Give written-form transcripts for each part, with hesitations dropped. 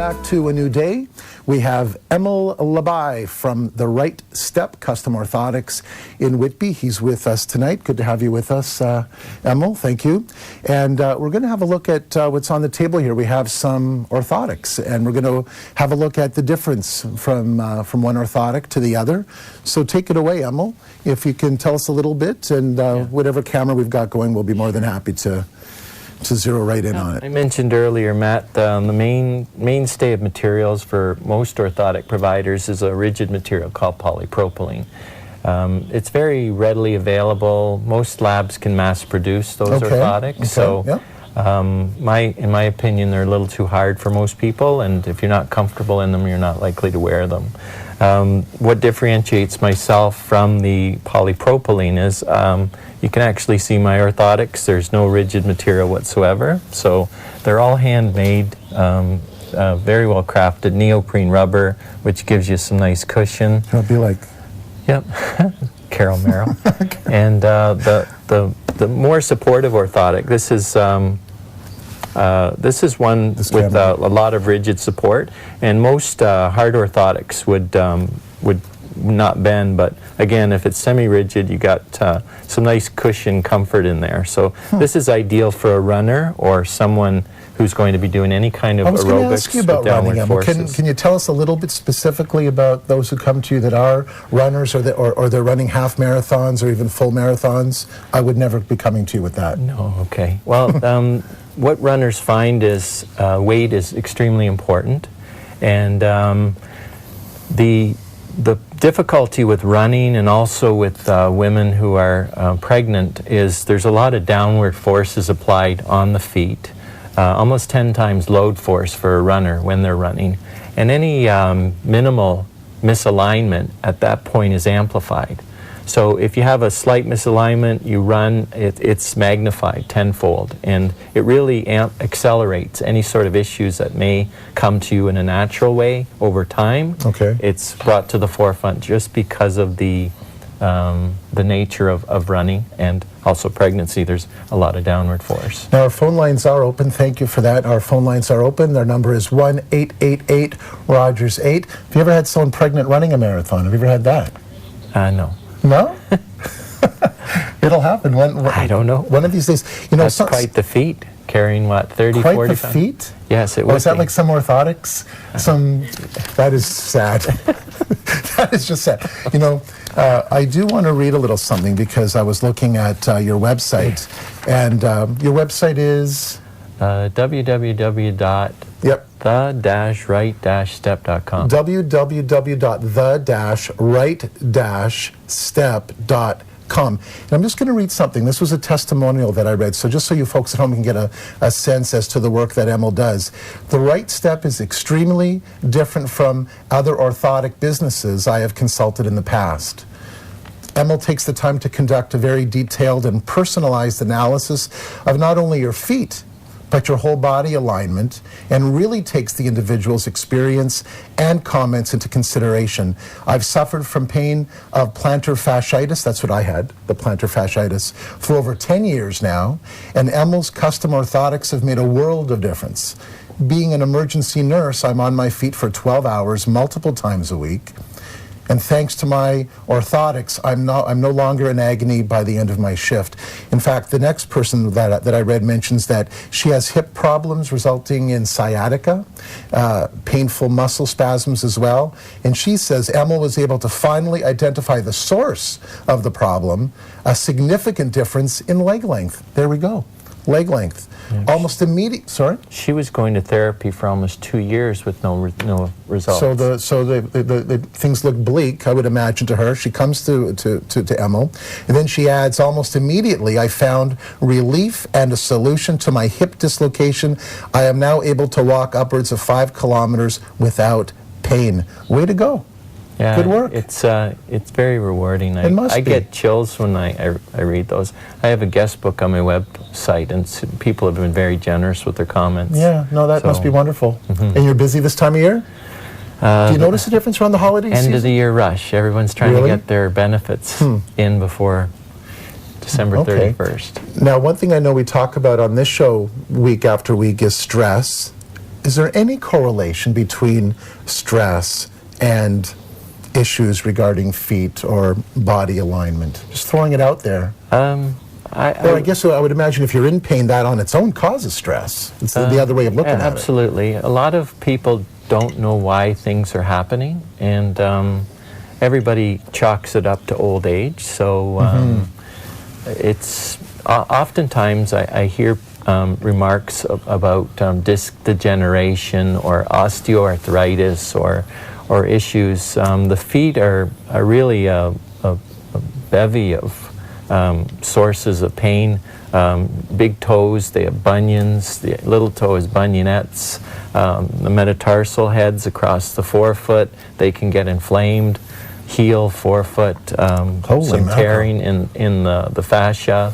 back to a new day. We have Emil Labaj from the Right Step Custom Orthotics in Whitby. He's with us tonight. Good to have you with us, Emil. Thank you. And we're going to have a look at what's on the table here. We have some orthotics, and we're going to have a look at the difference from one orthotic to the other. So take it away, Emil. If you can tell us a little bit, and whatever camera we've got going, we'll be more than happy to zero right in on it. I mentioned earlier, Matt, the mainstay of materials for most orthotic providers is a rigid material called polypropylene. It's very readily available. Most labs can mass produce those orthotics. So in my opinion, they're a little too hard for most people, and if you're not comfortable in them, you're not likely to wear them. What differentiates myself from the polypropylene is you can actually see my orthotics. There's no rigid material whatsoever. So they're all handmade, very well crafted, neoprene rubber, which gives you some nice cushion. It'll be like... Yep, Carol Merrill. And the more supportive orthotic, this is one with a lot of rigid support, and most hard orthotics would not bend, but again, if it's semi-rigid, you got some nice cushion comfort in there. So this is ideal for a runner or someone who's going to be doing any kind of aerobics. I was going to ask you about running, Emil. Can you tell us a little bit specifically about those who come to you that are runners, or they're running half marathons or even full marathons? I would never be coming to you with that. No, okay. Well, what runners find is weight is extremely important, and the difficulty with running and also with women who are pregnant is there's a lot of downward forces applied on the feet, almost 10 times load force for a runner when they're running, and any minimal misalignment at that point is amplified. So if you have a slight misalignment, you run, it's magnified tenfold, and it really accelerates any sort of issues that may come to you in a natural way over time. Okay. It's brought to the forefront just because of the nature of running and also pregnancy. There's a lot of downward force. Now our phone lines are open. Thank you for that. Our phone lines are open. Their number is 1-888-ROGERS-8. Have you ever had someone pregnant running a marathon? Have you ever had that? No. No? It'll happen. I don't know. One of these days. You know, that's quite the feat, carrying what, 30, quite 40 the feat? Yes, it was. Is that like some orthotics? That is sad. That is just sad. You know, I do want to read a little something because I was looking at your website, and your website is? www.the-right-step.com. www.the-right-step.com. And I'm just going to read something. This was a testimonial that I read, so just so you folks at home can get a sense as to the work that Emil does. The Right Step is extremely different from other orthotic businesses I have consulted in the past. Emil takes the time to conduct a very detailed and personalized analysis of not only your feet, but your whole body alignment, and really takes the individual's experience and comments into consideration. I've suffered from pain of plantar fasciitis, that's what I had, the plantar fasciitis, for over 10 years now, and Emil's custom orthotics have made a world of difference. Being an emergency nurse, I'm on my feet for 12 hours, multiple times a week. And thanks to my orthotics, I'm no longer in agony by the end of my shift. In fact, the next person that I read mentions that she has hip problems resulting in sciatica, painful muscle spasms as well. And she says Emil was able to finally identify the source of the problem, a significant difference in leg length. There we go. Leg length. Yeah. Almost immediate. Sorry? She was going to therapy for almost 2 years with no results. So the things look bleak, I would imagine, to her. She comes to Emil, and then she adds, almost immediately, I found relief and a solution to my hip dislocation. I am now able to walk upwards of 5 kilometers without pain. Way to go. Yeah, good work. It's very rewarding. It must I be. get chills when I read those. I have a guest book on my website, and people have been very generous with their comments. Yeah, no, that must be wonderful. And you're busy this time of year? Do you notice a difference around the holiday season? End of the year rush. Everyone's trying to get their benefits in before December 31st. Now, one thing I know we talk about on this show week after week is stress. is there any correlation between stress and issues regarding feet or body alignment? Just throwing it out there. I guess I would imagine if you're in pain, that on its own causes stress. It's the other way of looking at it. Absolutely. A lot of people don't know why things are happening, and everybody chalks it up to old age. So it's oftentimes I hear remarks about disc degeneration or osteoarthritis or issues. The feet are really a bevy of sources of pain. Big toes, they have bunions. The little toe is bunionettes. The metatarsal heads across the forefoot, they can get inflamed. Heel, forefoot, some tearing in the fascia.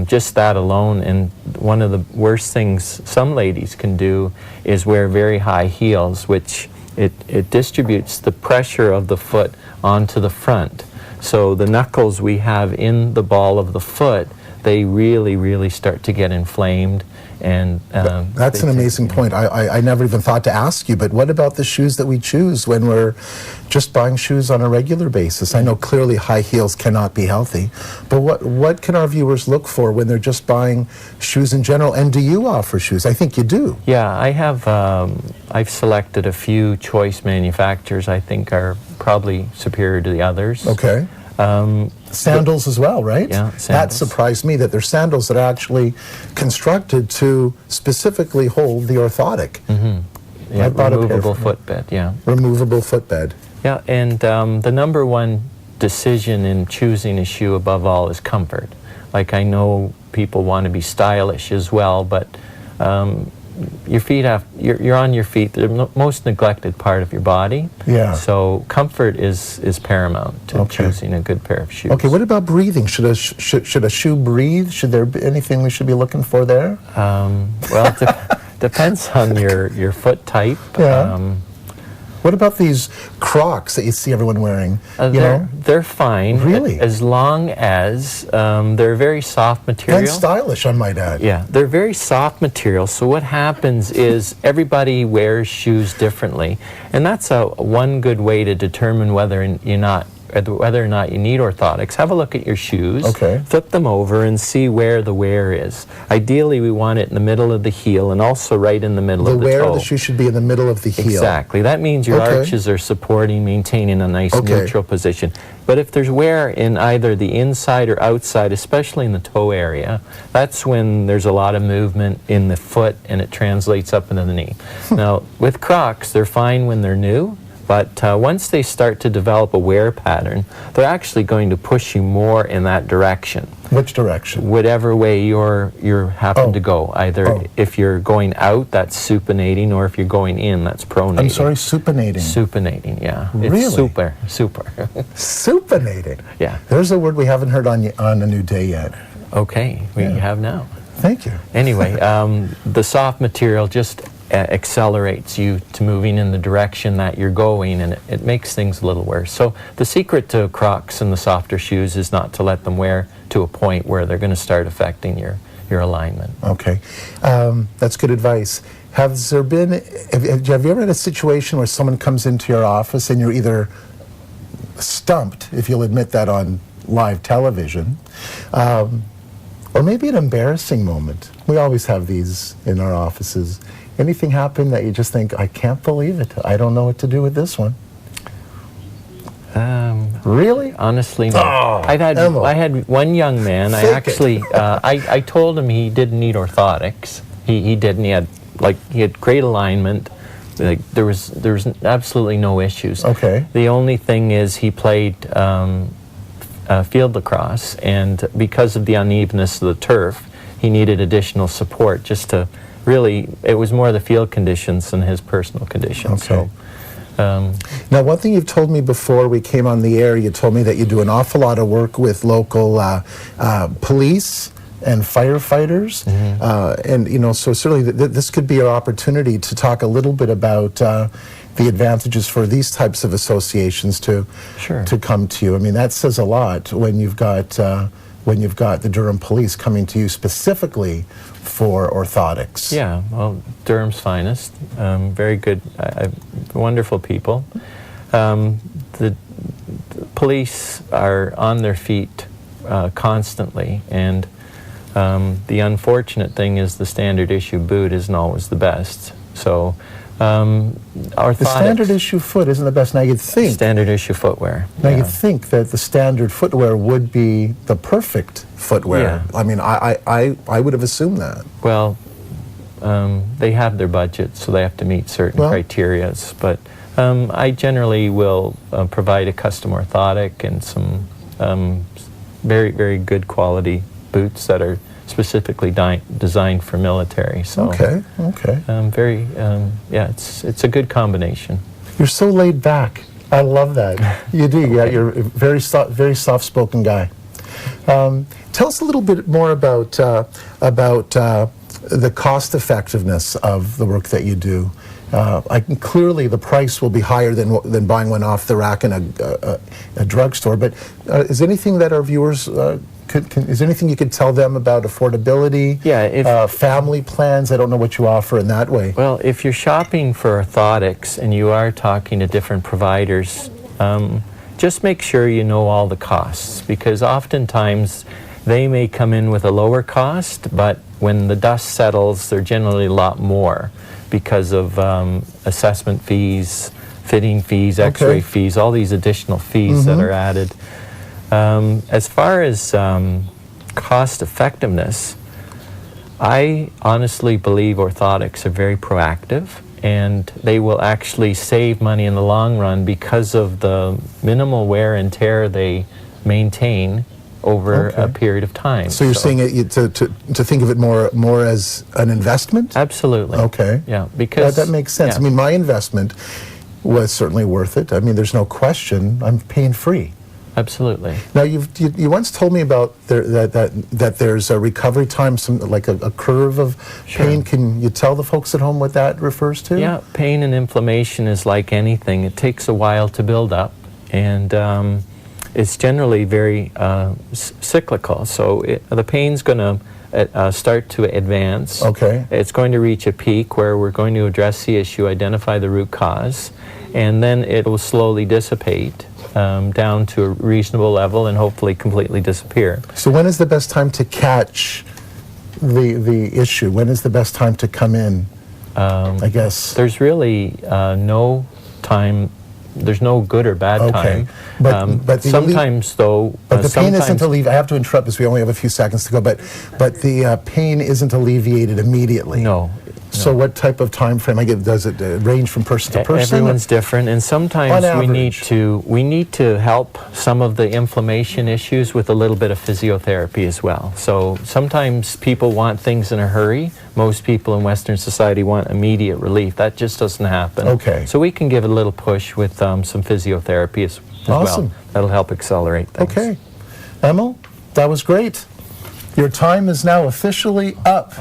Just that alone. And one of the worst things some ladies can do is wear very high heels, which it distributes the pressure of the foot onto the front. So the knuckles we have in the ball of the foot, they really, really start to get inflamed. And that's an amazing point. I never even thought to ask you, but what about the shoes that we choose when we're just buying shoes on a regular basis? I know clearly high heels cannot be healthy, but what can our viewers look for when they're just buying shoes in general? And do you offer shoes? I think you do. Yeah, I have. I've selected a few choice manufacturers I think are probably superior to the others. Okay. Sandals as well, right? Yeah, sandals. That surprised me that they're sandals that are actually constructed to specifically hold the orthotic. Yeah, removable footbed, yeah. Removable footbed. Yeah, and the number one decision in choosing a shoe above all is comfort. Like, I know people want to be stylish as well, but your feet you're on your feet, the most neglected part of your body. Yeah. So comfort is paramount to choosing a good pair of shoes. Okay, what about breathing? Should a shoe breathe? Should there be anything we should be looking for there? Well, it depends on your foot type. Yeah. What about these Crocs that you see everyone wearing? They're fine. Really? As long as they're very soft material. And stylish, I might add. Yeah, they're very soft material. So what happens is everybody wears shoes differently. And that's one good way to determine whether or not you need orthotics. Have a look at your shoes, flip them over and see where the wear is. Ideally, we want it in the middle of the heel and also right in the middle of the toe. The wear of the shoe should be in the middle of the heel. Exactly. That means your arches are supporting, maintaining a nice neutral position. But if there's wear in either the inside or outside, especially in the toe area, that's when there's a lot of movement in the foot and it translates up into the knee. Now, with Crocs, they're fine when they're new. But once they start to develop a wear pattern, they're actually going to push you more in that direction. Which direction? Whatever way you're happen to go. Either if you're going out, that's supinating, or if you're going in, that's pronating. I'm sorry, supinating. Supinating, yeah. Really? It's super. Supinating? Yeah. There's a word we haven't heard on A New Day yet. Okay, we have now. Thank you. Anyway, the soft material just accelerates you to moving in the direction that you're going, and it makes things a little worse. So the secret to Crocs and the softer shoes is not to let them wear to a point where they're going to start affecting your alignment. Okay, that's good advice. Have you ever had a situation where someone comes into your office and you're either stumped, if you'll admit that on live television, or maybe an embarrassing moment? We always have these in our offices. Anything happen that you just think, I can't believe it, I don't know what to do with this one? Really? Honestly, no. I had one young man. I told him he didn't need orthotics. He didn't. He had great alignment. Like there was absolutely no issues. Okay. The only thing is he played field lacrosse, and because of the unevenness of the turf, he needed additional support just to. Really, it was more the field conditions than his personal conditions. Okay. So, now, one thing you've told me before we came on the air, you told me that you do an awful lot of work with local police and firefighters, and so certainly this could be your opportunity to talk a little bit about the advantages for these types of associations to come to you. I mean, that says a lot when you've got when you've got the Durham Police coming to you specifically for orthotics. Yeah, well, Durham's finest, very good, wonderful people. The police are on their feet constantly, and the unfortunate thing is the standard issue boot isn't always the best. So orthotics, the standard issue foot isn't the best. Now you'd think standard issue footwear. Now you'd think that the standard footwear would be the perfect footwear. Yeah. I mean, I would have assumed that. Well, they have their budget, so they have to meet certain criteria. But I generally will provide a custom orthotic and some very, very good quality boots that are specifically designed for military. So okay. yeah, it's a good combination. You're so laid back. I love that. You do. Yeah, you're a very soft-spoken guy. Tell us a little bit more about the cost effectiveness of the work that you do. Clearly, the price will be higher than buying one off the rack in a drugstore. But is anything that our viewers is there anything you could tell them about affordability? Yeah, family plans. I don't know what you offer in that way. Well, if you're shopping for orthotics and you are talking to different providers, just make sure you know all the costs, because oftentimes they may come in with a lower cost, but when the dust settles, they're generally a lot more because of assessment fees, fitting fees, x-ray fees, all these additional fees that are added. As far as cost effectiveness, I honestly believe orthotics are very proactive, and they will actually save money in the long run because of the minimal wear and tear they maintain over a period of time. So you're saying to think of it more as an investment? Absolutely. Okay. Yeah, because that makes sense. Yeah. I mean, my investment was certainly worth it. I mean, there's no question. I'm pain free. Absolutely. Now, you once told me about that there's a recovery time, like a curve of pain. Can you tell the folks at home what that refers to? Yeah, pain and inflammation is like anything. It takes a while to build up, and it's generally very cyclical. So the pain's going to start to advance. Okay. It's going to reach a peak where we're going to address the issue, identify the root cause, and then it will slowly dissipate down to a reasonable level and hopefully completely disappear. So when is the best time to catch the issue? When is the best time to come in, I guess? There's really no time. There's no good or bad time. But sometimes, though... But the pain isn't alleviated. I have to interrupt because we only have a few seconds to go. But the pain isn't alleviated immediately. No. So what type of time frame? Does it range from person to person? Everyone's different, and sometimes we need to help some of the inflammation issues with a little bit of physiotherapy as well. So sometimes people want things in a hurry. Most people in Western society want immediate relief. That just doesn't happen. Okay. So we can give it a little push with some physiotherapy as well. That'll help accelerate things. Okay. Emil, that was great. Your time is now officially up.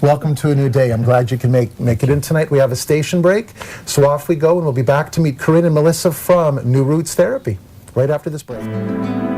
Welcome to a new day. I'm glad you can make it in tonight. We have a station break, so off we go, and we'll be back to meet Corinne and Melissa from New Roots Therapy right after this break.